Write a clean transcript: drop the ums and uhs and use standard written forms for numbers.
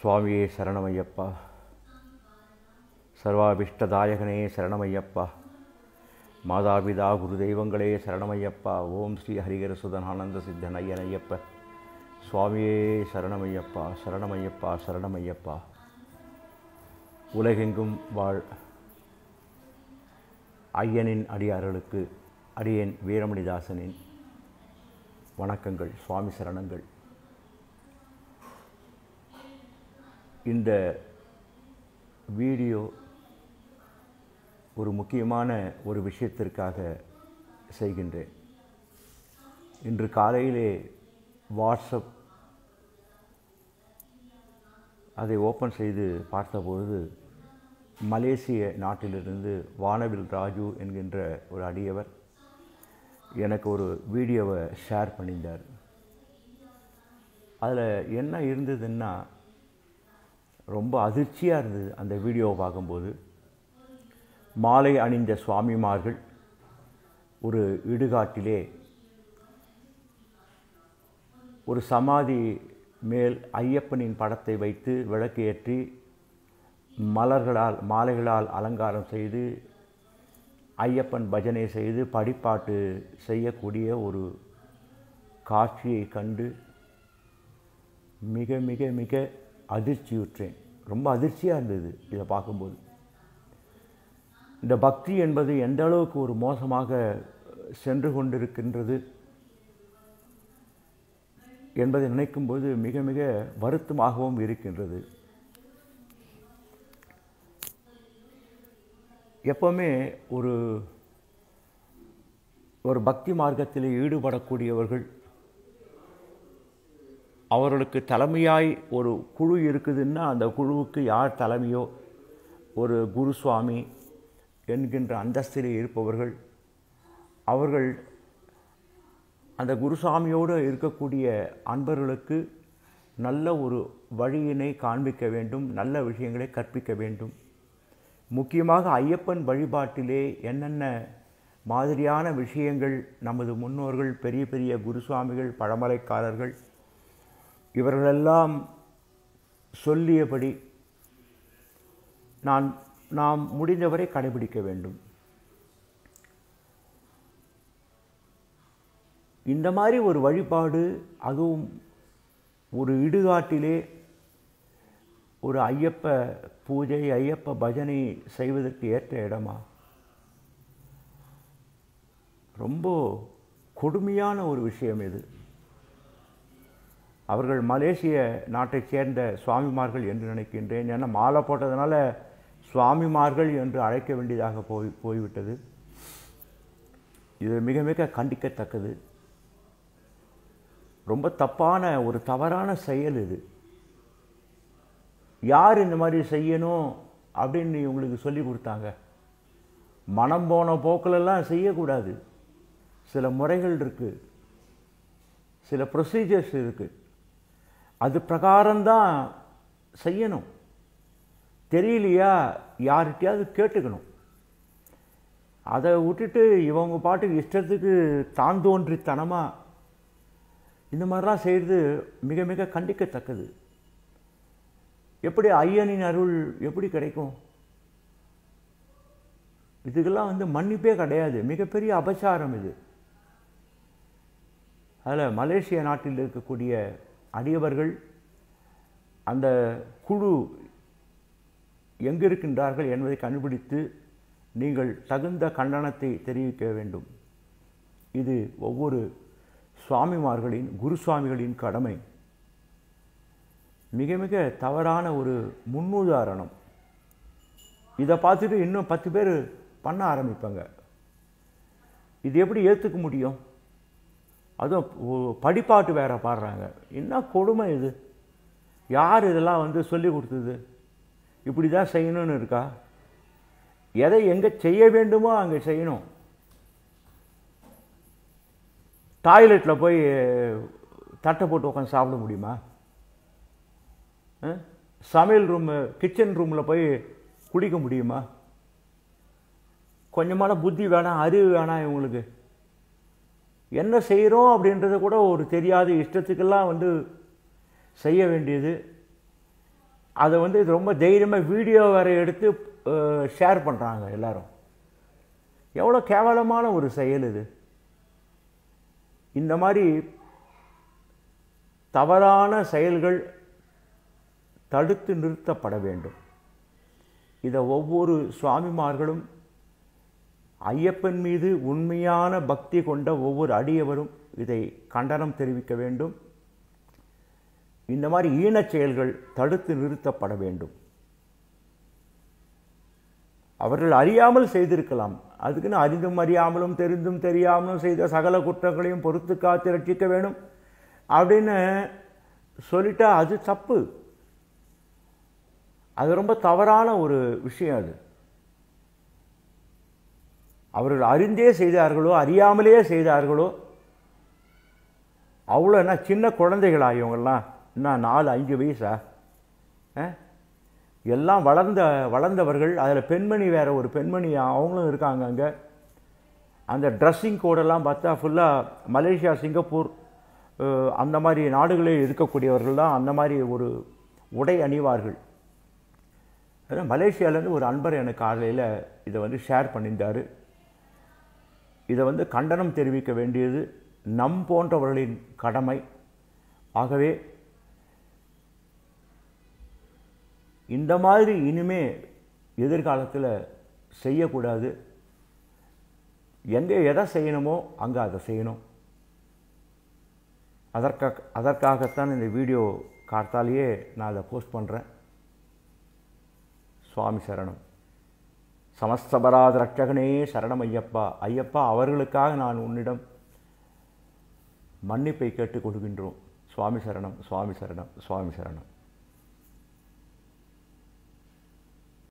சுவாமியே சரணமையப்பா, சர்வாபிஷ்டதாயகனே சரணமையப்பா, மாதாபிதா குரு தெய்வங்களே சரணமையப்பா. ஓம் ஸ்ரீ ஹரிகர சுதனானந்த சித்தன் ஐயனையப்ப சுவாமியே சரணமையப்பா, சரணமையப்பா, சரணமையப்பா. உலகெங்கும் வாழ் ஐயனின் அடியார்களுக்கு அடியேன் வீரமணிதாசனின் வணக்கங்கள், சுவாமி சரணங்கள். இந்த வீடியோ ஒரு முக்கியமான ஒரு விஷயத்திற்காக செய்கின்றேன். இன்று காலையிலே வாட்ஸ்அப் அதை ஓப்பன் செய்து பார்த்தபொழுது மலேசிய நாட்டிலிருந்து வானவில் ராஜு என்கின்ற ஒரு அடியவர் எனக்கு ஒரு வீடியோவை ஷேர் பண்ணியிருந்தார். அதில் என்ன இருந்ததுன்னா, ரொம்ப அதிர்ச்சியாக இருந்தது. அந்த வீடியோவை பார்க்கும்போது மாலை அணிந்த சுவாமிமார்கள் ஒரு இடுகாட்டிலே ஒரு சமாதி மேல் ஐயப்பனின் படத்தை வைத்து விளக்கு ஏற்றி மாலைகளால் அலங்காரம் செய்து ஐயப்பன் பஜனை செய்து படிப்பாட்டு செய்யக்கூடிய ஒரு காட்சியை கண்டு மிக மிக மிக அதிர்ச்சியுற்றேன். ரொம்ப அதிர்ச்சியாக இருந்தது இதை பார்க்கும்போது. இந்த பக்தி என்பது எந்த அளவுக்கு ஒரு மோசமாக சென்று கொண்டிருக்கின்றது என்பதை நினைக்கும்போது மிக மிக வருத்தமாகவும் இருக்கின்றது. எப்பவுமே ஒரு பக்தி மார்க்கத்தில் ஈடுபடக்கூடியவர்கள், அவர்களுக்கு தலைமையாய் ஒரு குழு இருக்குதுன்னா அந்த குழுவுக்கு யார் தலைமையோ, ஒரு குருசுவாமி என்கின்ற அந்தஸ்திலே இருப்பவர்கள், அவர்கள் அந்த குருசாமியோடு இருக்கக்கூடிய அன்பர்களுக்கு நல்ல ஒரு வழியினை காண்பிக்க வேண்டும், நல்ல விஷயங்களை கற்பிக்க வேண்டும். முக்கியமாக ஐயப்பன் வழிபாட்டிலே என்னென்ன மாதிரியான விஷயங்கள் நமது முன்னோர்கள், பெரிய பெரிய குருசுவாமிகள், பழமலைக்காரர்கள் இவர்களெல்லாம் சொல்லியபடி நாம் முடிந்தவரை கடைபிடிக்க வேண்டும். இந்த மாதிரி ஒரு வழிபாடு, அதுவும் ஒரு இடுகாட்டிலே ஒரு ஐயப்ப பூஜை, ஐயப்ப பஜனை செய்வதற்கு ஏற்ற இடமா? ரொம்ப கொடுமையான ஒரு விஷயம் இது. அவர்கள் மலேசிய நாட்டைச் சேர்ந்த சுவாமிமார்கள் என்று நினைக்கின்றேன். ஏன்னா மாலை போட்டதுனால சுவாமிமார்கள் என்று அழைக்க வேண்டியதாக போய்விட்டது. இது மிக மிக கண்டிக்கத்தக்கது. ரொம்ப தப்பான ஒரு தவறான செயல் இது. யார் இந்த மாதிரி செய்யணும் அப்படின்னு உங்களுக்கு சொல்லி கொடுத்தாங்க? மனம் போன போக்கிலெல்லாம் செய்யக்கூடாது. சில முறைகள் இருக்குது, சில ப்ரொசீஜர்ஸ் இருக்குது. அது பிரகாரம்தான் செய்யணும். தெரியலையா யார்கிட்டையாவது கேட்டுக்கணும். அதை விட்டுட்டு இவங்க பாட்டுக்கு இஷ்டத்துக்கு தான் தோன்றித்தனமாக இந்த மாதிரிலாம் செய்கிறது மிக மிக கண்டிக்கத்தக்கது. எப்படி ஐயனின் அருள் எப்படி கிடைக்கும்? இதுக்கெல்லாம் மன்னிப்பே கிடையாது. மிகப்பெரிய அபச்சாரம் இது. அதில் மலேசிய நாட்டில் இருக்கக்கூடிய அடியவர்கள், அந்த குழு எங்கு இருக்கின்றார்கள் என்பதை கண்டுபிடித்து நீங்கள் தகுந்த கண்டனத்தை தெரிவிக்க வேண்டும். இது ஒவ்வொரு சுவாமிமார்களின், குருசுவாமிகளின் கடமை. மிக மிக தவறான ஒரு முன்னுதாரணம். இதை பார்த்துட்டு இன்னும் 10 பேர் பண்ண ஆரம்பிப்பாங்க. இது எப்படி ஏற்றுக்க முடியும்? அதுவும் படிப்பாட்டு வேற பாடுறாங்க. என்ன கொடுமை இது! யார் இதெல்லாம் சொல்லி கொடுத்தது? இப்படி தான் செய்யணும்னு இருக்கா? எதை எங்கே செய்ய வேண்டுமோ அங்கே செய்யணும். டாய்லெட்டில் போய் தட்டை போட்டு உட்காந்து சாப்பிட முடியுமா? சமையல் ரூமு, கிச்சன் ரூமில் போய் குடிக்க முடியுமா? கொஞ்சமான புத்தி வேணாம், அறிவு வேணாம் இவங்களுக்கு? என்ன செய்கிறோம் அப்படின்றத கூட ஒரு தெரியாத இஷ்டத்துக்கெல்லாம் செய்ய வேண்டியது. அதை வந்து இது ரொம்ப தைரியமாக வீடியோ வேறு எடுத்து ஷேர் பண்ணுறாங்க எல்லாரும். எவ்வளோ கேவலமான ஒரு செயல் இது. இந்த மாதிரி தவறான செயல்கள் தடுத்து நிறுத்தப்பட வேண்டும். இதை ஒவ்வொரு சுவாமிமார்களும், ஐயப்பன் மீது உண்மையான பக்தி கொண்ட ஒவ்வொரு அடியவரும் இதை கண்டனம் தெரிவிக்க வேண்டும். இந்த மாதிரி ஈனச் செயல்கள் தடுத்து நிறுத்தப்பட வேண்டும். அவர்கள் அறியாமல் செய்திருக்கலாம். அதுக்குன்னு அறிந்தும் அறியாமலும் தெரிந்தும் தெரியாமலும் செய்த சகல குற்றங்களையும் பொறுத்து காத்து ரட்சிக்க வேண்டும் அப்படின்னு சொல்லிட்டா அது தப்பு. அது ரொம்ப தவறான ஒரு விஷயம். அது அவர்கள் அறிந்தே செய்தார்களோ அறியாமலே செய்தார்களோ, அவ்வளோ என்ன சின்ன குழந்தைகளா இவங்கெல்லாம்? என்ன 4-5 வயசா? எல்லாம் வளர்ந்தவர்கள். அதில் பெண்மணி வேறு ஒரு பெண்மணி அவங்களும் இருக்காங்க அங்கே. அந்த ட்ரெஸ்ஸிங் கோடெல்லாம் பார்த்தா ஃபுல்லாக மலேசியா, சிங்கப்பூர் அந்த மாதிரி நாடுகளில் இருக்கக்கூடியவர்கள் தான் அந்த மாதிரி ஒரு உடை அணிவார்கள். அதான் மலேசியாவிலேருந்து ஒரு அன்பர் எனக்கு காலையில் இதை வந்து ஷேர் பண்ணியிருந்தார். இதை வந்து கண்டனம் தெரிவிக்க வேண்டியது நம் போன்றவர்களின் கடமை. ஆகவே இந்த மாதிரி இனிமே எதிர்காலத்தில் செய்யக்கூடாது. எங்கே எதை செய்யணுமோ அங்கே அதை செய்யணும். அதற்காகத்தான் இந்த வீடியோ கார்த்தாலேயே நான் அதை போஸ்ட் பண்ணுறேன். சுவாமி சரணம். சமஸ்தபராத ரட்சகனே சரணம் ஐயப்பா. ஐயப்பா, அவர்களுக்காக நான் உன்னிடம் மன்னிப்பை கேட்டுக் கொள்கின்றோம். சுவாமி சரணம், சுவாமி சரணம், சுவாமி சரணம்.